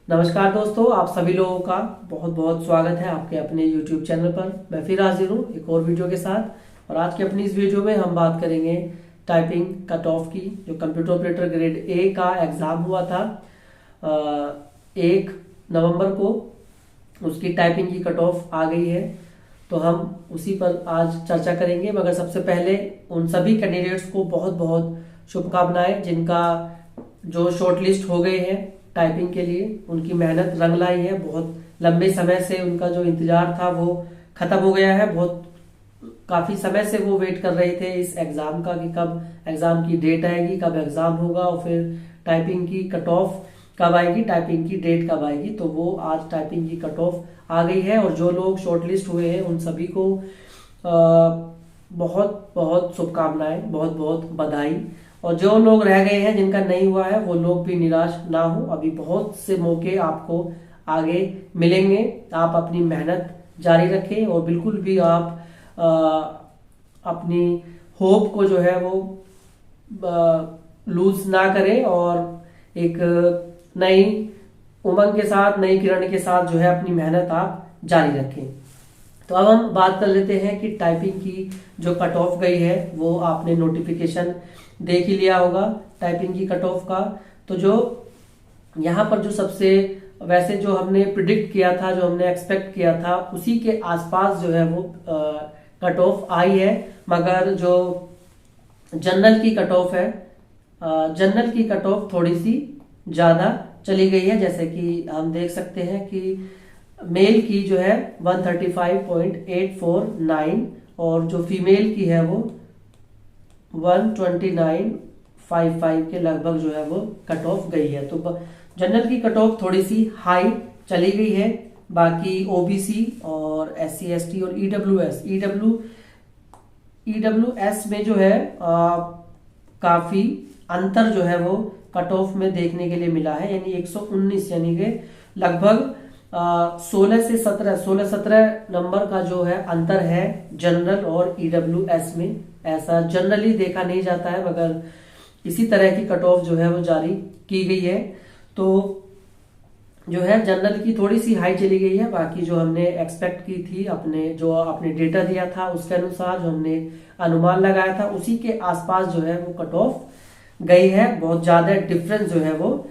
नमस्कार दोस्तों, आप सभी लोगों का बहुत बहुत स्वागत है आपके अपने YouTube चैनल पर। मैं फिर हाजिर हूँ एक और वीडियो के साथ। और आज की अपनी इस वीडियो में हम बात करेंगे टाइपिंग कट ऑफ की। जो कंप्यूटर ऑपरेटर ग्रेड ए का एग्ज़ाम हुआ था 1 नवंबर को, उसकी टाइपिंग की कट ऑफ आ गई है। तो हम उसी पर आज चर्चा करेंगे। मगर सबसे पहले उन सभी कैंडिडेट्स को बहुत बहुत शुभकामनाएं जिनका जो शॉर्ट लिस्ट हो गए हैं टाइपिंग के लिए। उनकी मेहनत रंग लाई है। बहुत लंबे समय से उनका जो इंतजार था वो खत्म हो गया है। बहुत काफी समय से वो वेट कर रहे थे इस एग्जाम का कि कब एग्जाम की डेट आएगी, कब एग्जाम होगा और फिर टाइपिंग की कट ऑफ कब आएगी, टाइपिंग की डेट कब आएगी। तो वो आज टाइपिंग की कट ऑफ आ गई है। और जो लोग शॉर्टलिस्ट हुए हैं उन सभी को बहुत बहुत शुभकामनाएं, बहुत बहुत बधाई। और जो लोग रह गए हैं जिनका नहीं हुआ है वो लोग भी निराश ना हो। अभी बहुत से मौके आपको आगे मिलेंगे। आप अपनी मेहनत जारी रखें और बिल्कुल भी आप अपनी होप को जो है वो लूज ना करें और एक नई उमंग के साथ, नई किरण के साथ जो है अपनी मेहनत आप जारी रखें। तो अब हम बात कर लेते हैं कि टाइपिंग की जो कट ऑफ गई है वो आपने नोटिफिकेशन देख ही लिया होगा टाइपिंग की कट ऑफ का। तो जो यहाँ पर जो सबसे वैसे जो हमने प्रिडिक्ट किया था, जो हमने एक्सपेक्ट किया था, उसी के आसपास जो है वो कट ऑफ आई है। मगर जो जनरल की कट ऑफ है, जनरल की कट ऑफ थोड़ी सी ज्यादा चली गई है। जैसे कि हम देख सकते हैं कि मेल की जो है 135.849 और जो फीमेल की है वो 129.55 के लगभग जो है वो कट ऑफ गई है। तो जनरल की कट ऑफ थोड़ी सी हाई चली गई है। बाकी ओबीसी और एससी एसटी और ईडब्ल्यूएस में जो है काफी अंतर जो है वो कट ऑफ में देखने के लिए मिला है। यानी 119 यानी कि लगभग 16 से 17 नंबर का जो है अंतर है जनरल और ईडब्ल्यूएस में। ऐसा जनरली देखा नहीं जाता है, मगर इसी तरह की कट ऑफ जो है वो जारी की गई है। तो जो है जनरल की थोड़ी सी हाई चली गई है। बाकी जो हमने एक्सपेक्ट की थी, आपने डेटा दिया था उसके अनुसार, जो हमने अनुमान लगाया था उसी के आसपास जो है वो कट ऑफ गई है। बहुत ज्यादा डिफरेंस जो है वो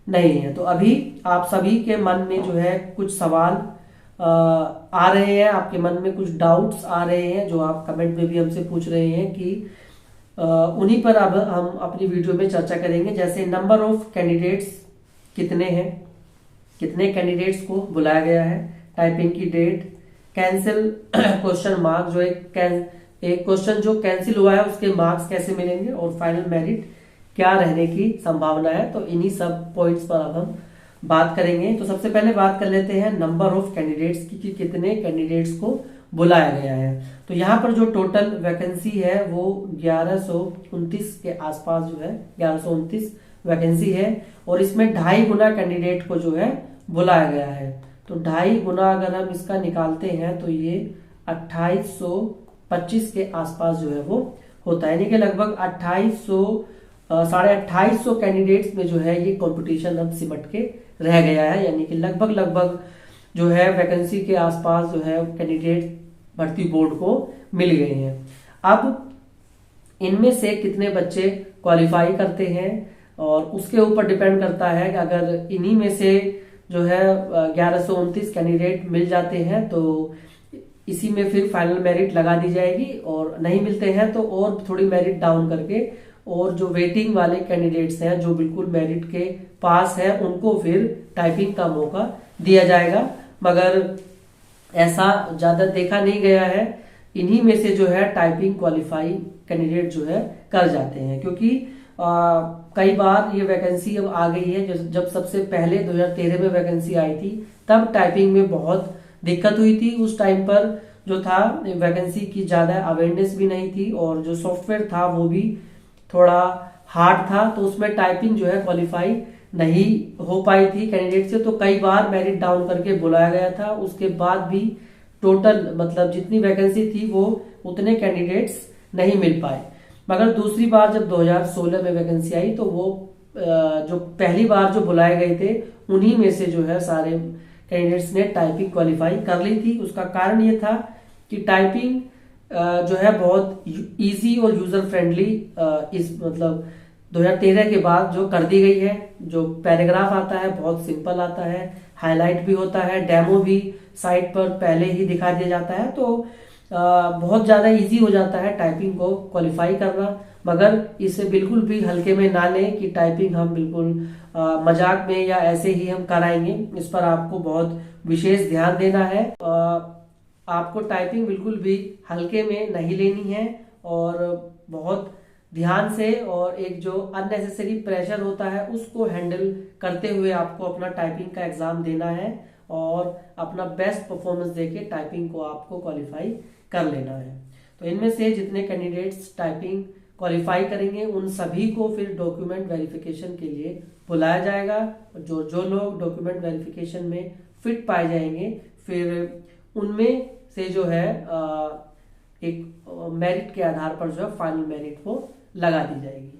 नहीं है। तो अभी आप सभी के मन में जो है कुछ सवाल आ रहे हैं, आपके मन में कुछ डाउट्स आ रहे हैं जो आप कमेंट में भी हमसे पूछ रहे हैं कि उन्हीं पर अब हम अपनी वीडियो में चर्चा करेंगे। जैसे नंबर ऑफ कैंडिडेट्स कितने हैं, कितने कैंडिडेट्स को बुलाया गया है, टाइपिंग की डेट, कैंसिल क्वेश्चन मार्क, जो एक क्वेश्चन जो कैंसिल हुआ है उसके मार्क्स कैसे मिलेंगे और फाइनल मेरिट क्या रहने की संभावना है। तो इन्हीं सब पॉइंट्स पर अब हम बात करेंगे। तो सबसे पहले बात कर लेते हैं नंबर ऑफ कैंडिडेट्स की कि कितने कैंडिडेट्स को बुलाया गया है। तो यहाँ पर जो टोटल वैकेंसी है वो 1129 के आसपास जो है 1129 वैकेंसी है। और इसमें 2.5 गुना कैंडिडेट को जो है बुलाया गया है। तो 2.5 गुना अगर हम इसका निकालते हैं तो ये 2825 के आसपास जो है वो होता है। यानी कि लगभग 2800 कैंडिडेट्स में जो है ये कंपटीशन अब सिमट के रह गया है। यानी कि लगभग जो है वैकेंसी के आसपास जो है कैंडिडेट भर्ती बोर्ड को मिल गए हैं। अब इनमें से कितने बच्चे क्वालिफाई करते हैं और उसके ऊपर डिपेंड करता है कि अगर इन्हीं में से जो है 1129 कैंडिडेट मिल जाते हैं तो इसी में फिर फाइनल मेरिट लगा दी जाएगी, और नहीं मिलते हैं तो और थोड़ी मेरिट डाउन करके और जो वेटिंग वाले कैंडिडेट्स हैं जो बिल्कुल मेरिट के पास है उनको फिर टाइपिंग का मौका दिया जाएगा। मगर ऐसा ज्यादा देखा नहीं गया है। इन्हीं में से जो है टाइपिंग क्वालिफाई कैंडिडेट जो है कर जाते हैं, क्योंकि कई बार ये वैकेंसी अब आ गई है। जब सबसे पहले 2013 में वैकेंसी आई थी तब टाइपिंग में बहुत दिक्कत हुई थी। उस टाइम पर जो था वैकेंसी की ज्यादा अवेयरनेस भी नहीं थी और जो सॉफ्टवेयर था वो भी थोड़ा हार्ड था। तो उसमें टाइपिंग जो है क्वालिफाई नहीं हो पाई थी कैंडिडेट से। तो कई बार मेरिट डाउन करके बुलाया गया था। उसके बाद भी टोटल मतलब जितनी वैकेंसी थी वो उतने कैंडिडेट्स नहीं मिल पाए। मगर दूसरी बार जब 2016 में वैकेंसी आई तो वो जो पहली बार जो बुलाए गए थे उन्हीं में से जो है सारे कैंडिडेट्स ने टाइपिंग क्वालिफाई कर ली थी। उसका कारण ये था कि टाइपिंग जो है बहुत इजी और यूजर फ्रेंडली इस मतलब 2013 के बाद जो कर दी गई है। जो पैराग्राफ आता है बहुत सिंपल आता है, हाईलाइट भी होता है, डेमो भी साइट पर पहले ही दिखा दिया जाता है, तो बहुत ज़्यादा इजी हो जाता है टाइपिंग को क्वालिफाई करना। मगर इसे बिल्कुल भी हल्के में ना लें कि टाइपिंग हम बिल्कुल मजाक में या ऐसे ही हम कराएंगे। इस पर आपको बहुत विशेष ध्यान देना है। आपको टाइपिंग बिल्कुल भी हल्के में नहीं लेनी है और बहुत ध्यान से और एक जो अननेसेसरी प्रेशर होता है उसको हैंडल करते हुए आपको अपना टाइपिंग का एग्जाम देना है और अपना बेस्ट परफॉर्मेंस देके टाइपिंग को आपको क्वालिफाई कर लेना है। तो इनमें से जितने कैंडिडेट्स टाइपिंग क्वालिफाई करेंगे उन सभी को फिर डॉक्यूमेंट वेरिफिकेशन के लिए बुलाया जाएगा। जो जो लोग डॉक्यूमेंट वेरिफिकेशन में फिट पाए जाएंगे फिर उनमें से जो है एक मेरिट के आधार पर जो है फाइनल मेरिट वो लगा दी जाएगी।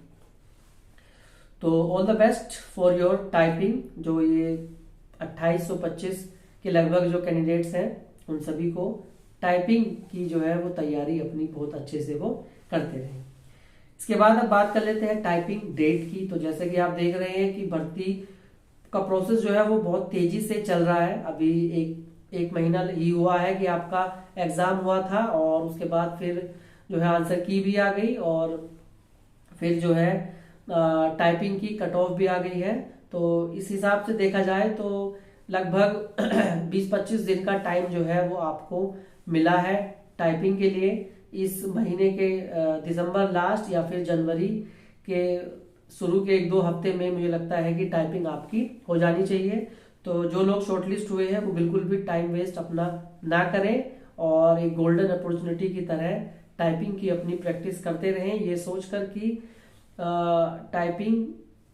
तो all the best for your typing. जो ये 2825 के लगभग जो कैंडिडेट्स हैं उन सभी को टाइपिंग की जो है वो तैयारी अपनी बहुत अच्छे से वो करते रहें। इसके बाद अब बात कर लेते हैं टाइपिंग डेट की। तो जैसे कि आप देख रहे हैं कि भर्ती का प्रोसेस जो है वो बहुत तेजी से चल रहा है। अभी एक महीना ही हुआ है कि आपका एग्जाम हुआ था और उसके बाद फिर जो है आंसर की भी आ गई और फिर जो है टाइपिंग की कट ऑफ भी आ गई है। तो इस हिसाब से देखा जाए तो लगभग 20-25 दिन का टाइम जो है वो आपको मिला है टाइपिंग के लिए। इस महीने के दिसंबर लास्ट या फिर जनवरी के शुरू के 1-2 हफ्ते में मुझे लगता है कि टाइपिंग आपकी हो जानी चाहिए। तो जो लोग शॉर्टलिस्ट हुए हैं वो बिल्कुल भी टाइम वेस्ट अपना ना करें और एक गोल्डन अपॉर्चुनिटी की तरह टाइपिंग की अपनी प्रैक्टिस करते रहें, ये सोचकर कि टाइपिंग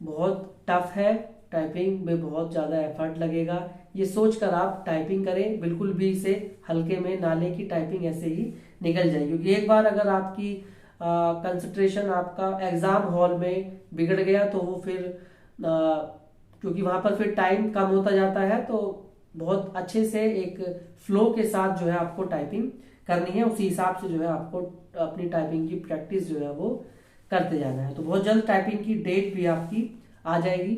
बहुत टफ है, टाइपिंग में बहुत ज़्यादा एफर्ट लगेगा, ये सोचकर आप टाइपिंग करें। बिल्कुल भी इसे हल्के में ना लें कि टाइपिंग ऐसे ही निकल जाए, क्योंकि एक बार अगर आपकी कंसंट्रेशन आपका एग्जाम हॉल में बिगड़ गया तो वो फिर क्योंकि वहां पर फिर टाइम कम होता जाता है, तो बहुत अच्छे से एक फ्लो के साथ जो है आपको टाइपिंग करनी है। उसी हिसाब से जो है आपको अपनी टाइपिंग की प्रैक्टिस जो है वो करते जाना है। तो बहुत जल्द टाइपिंग की डेट भी आपकी आ जाएगी।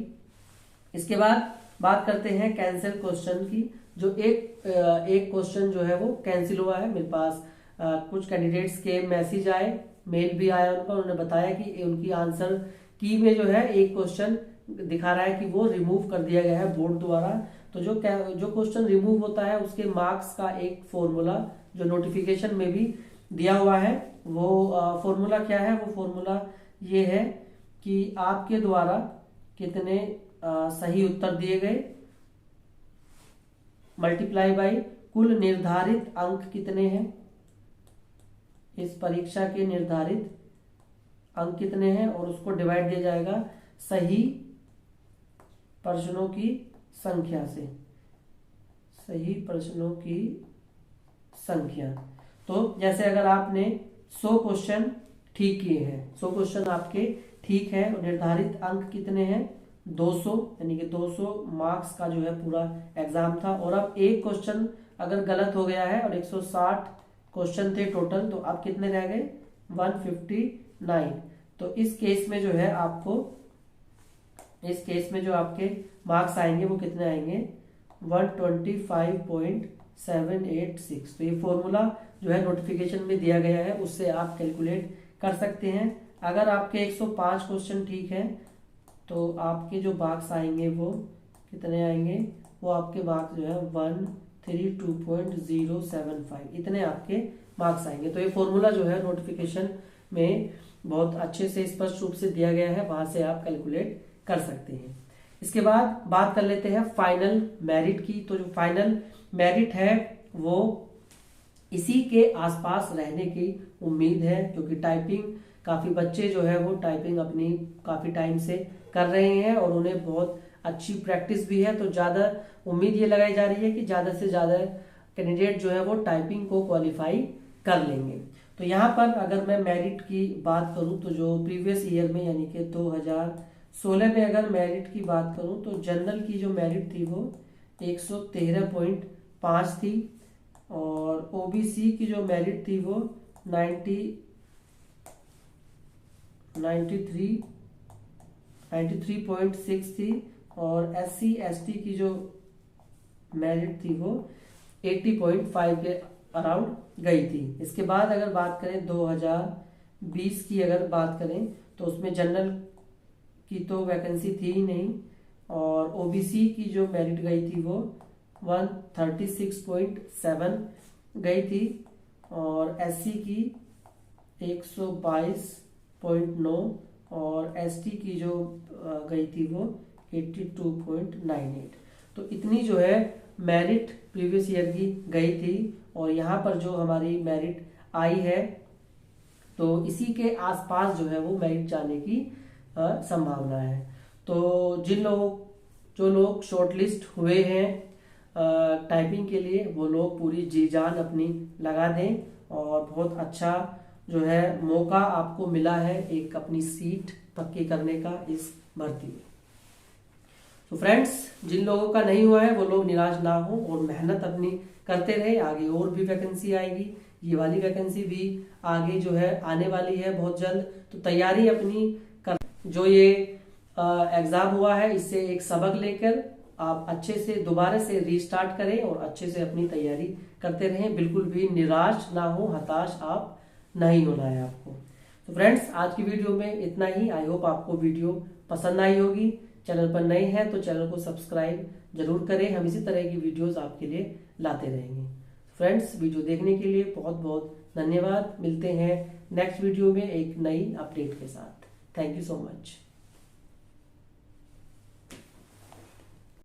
इसके बाद बात करते हैं कैंसिल क्वेश्चन की। जो एक क्वेश्चन जो है वो कैंसिल हुआ है। मेरे पास कुछ कैंडिडेट्स के मैसेज आए, मेल भी आया उनका, उन्होंने बताया कि उनकी आंसर की में जो है एक क्वेश्चन दिखा रहा है कि वो रिमूव कर दिया गया है बोर्ड द्वारा। तो जो क्वेश्चन रिमूव होता है उसके मार्क्स का एक फॉर्मूला जो नोटिफिकेशन में भी दिया हुआ है, वो फॉर्मूला क्या है? वो फॉर्मूला ये है कि आपके द्वारा कितने सही उत्तर दिए गए मल्टीप्लाई बाय कुल निर्धारित अंक कितने हैं, इस परीक्षा के निर्धारित अंक कितने हैं, और उसको डिवाइड दिया जाएगा सही प्रश्नों की संख्या से, सही प्रश्नों की संख्या। तो जैसे अगर आपने 100 क्वेश्चन ठीक किए हैं, 100 क्वेश्चन आपके ठीक है और निर्धारित अंक कितने हैं 200, यानी कि 200 मार्क्स का जो है पूरा एग्जाम था, और अब एक क्वेश्चन अगर गलत हो गया है और 160 क्वेश्चन थे टोटल, तो अब कितने रह गए 159। तो इस केस में जो है आपको, इस केस में जो आपके मार्क्स आएंगे वो कितने आएंगे 125.786। तो ये फॉर्मूला जो है नोटिफिकेशन में दिया गया है, उससे आप कैलकुलेट कर सकते हैं। अगर आपके 105 क्वेश्चन ठीक है तो आपके जो मार्क्स आएंगे वो कितने आएंगे, वो आपके मार्क्स जो है 132.075, इतने आपके मार्क्स आएंगे। तो ये फॉर्मूला जो है नोटिफिकेशन में बहुत अच्छे से स्पष्ट रूप से दिया गया है, वहां से आप कैलकुलेट कर सकते हैं। इसके बाद बात कर लेते हैं फाइनल मेरिट की। तो जो फाइनल मेरिट है वो इसी के आसपास रहने की उम्मीद है, क्योंकि टाइपिंग काफी बच्चे जो है वो टाइपिंग अपनी काफी टाइम से कर रहे हैं और उन्हें बहुत अच्छी प्रैक्टिस भी है। तो ज्यादा उम्मीद ये लगाई जा रही है कि ज्यादा से ज्यादा कैंडिडेट जो है वो टाइपिंग को क्वालिफाई कर लेंगे। तो यहाँ पर अगर मैं मेरिट की बात करूं तो जो प्रीवियस ईयर में यानी कि 16 में अगर मेरिट की बात करूं तो जनरल की जो मेरिट थी वो 113.5 थी, और ओबीसी की जो मेरिट थी वो 93.6 थी, और SC ST की जो मेरिट थी वो 80.5 के अराउंड गई थी। इसके बाद अगर बात करें 2020 की अगर बात करें तो उसमें जनरल की तो वैकेंसी थी ही नहीं, और ओबीसी की जो मेरिट गई थी वो 136.7 गई थी, और SC की 122.9, और ST की जो गई थी वो 82.98। तो इतनी जो है मेरिट प्रीवियस ईयर की गई थी, और यहाँ पर जो हमारी मेरिट आई है तो इसी के आसपास जो है वो मेरिट जाने की संभावना है। तो जो लोग शॉर्टलिस्ट हुए हैं टाइपिंग के लिए, वो लोग पूरी जी जान अपनी लगा दें, और बहुत अच्छा जो है मौका आपको मिला है एक अपनी सीट पक्की करने का इस भर्ती में। तो फ्रेंड्स, जिन लोगों का नहीं हुआ है वो लोग निराश ना हो और मेहनत अपनी करते रहे। आगे और भी वैकेंसी आएगी, ये वाली वैकेंसी भी आगे जो है आने वाली है बहुत जल्द। तो तैयारी अपनी कर, जो ये एग्जाम हुआ है इससे एक सबक लेकर आप अच्छे से दोबारा से रीस्टार्ट करें और अच्छे से अपनी तैयारी करते रहें। बिल्कुल भी निराश ना हो, हताश आप नहीं होना है आपको। तो फ्रेंड्स, आज की वीडियो में इतना ही। आई होप आपको वीडियो पसंद आई होगी। चैनल पर नए हैं तो चैनल को सब्सक्राइब जरूर करें, हम इसी तरह की वीडियोस आपके लिए लाते रहेंगे। फ्रेंड्स, वीडियो देखने के लिए बहुत बहुत धन्यवाद। मिलते हैं नेक्स्ट वीडियो में एक नई अपडेट के साथ। Thank you so much.